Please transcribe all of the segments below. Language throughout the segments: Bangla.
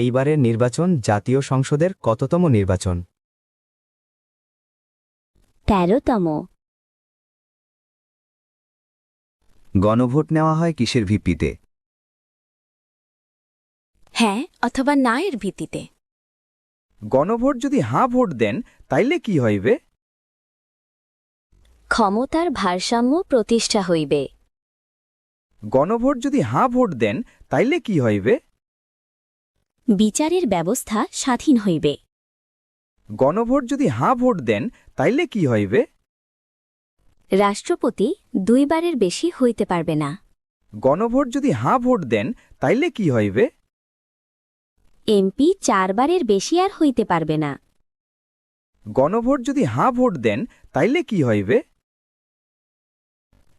এইবারের নির্বাচন জাতীয় সংসদের কততম নির্বাচন? 13তম। গণভোট নেওয়া হয় কিসের ভিত্তিতে? হ্যাঁ অথবা না এর ভিত্তিতে। গণভোট যদি হাঁ ভোট দেন তাইলে কি হইবে? ক্ষমতার ভারসাম্য প্রতিষ্ঠা হইবে। গণভোট যদি হাঁ ভোট দেন তাইলে কি হইবে? বিচারের ব্যবস্থা স্বাধীন হইবে। গণভোট যদি হাঁ ভোট দেন তাইলে কি হইবে? রাষ্ট্রপতি 2 বারের বেশি হইতে পারবে না। গণভোট যদি হাঁ ভোট দেন তাইলে কি হইবে? এমপি 4 বারের বেশি আর হইতে পারবে না। গণভোট যদি হাঁ ভোট দেন তাইলে কি হইবে?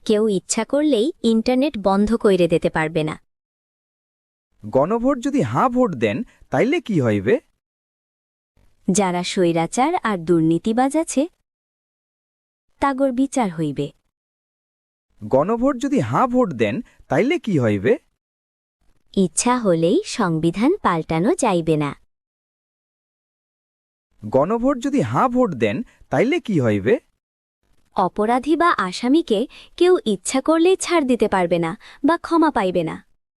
কেউ ইচ্ছা করলেই ইন্টারনেট বন্ধ কইরে দিতে পারবে না। গণভোট যদি হাঁ ভোট দেন তাইলে কি হইবে? যারা স্বৈরাচার আর দুর্নীতিবাজ আছে তাগর বিচার হইবে। গণভোট যদি হাঁ ভোট দেন তাইলে কি হইবে? ইচ্ছা হলেই সংবিধান পাল্টানো যাইবে না। গণভোট যদি হাঁ ভোট দেন তাইলে কি হইবে? অপরাধী বা আসামিকে কেউ ইচ্ছা করলেই ছাড় দিতে পারবে না বা ক্ষমা পাইবে না।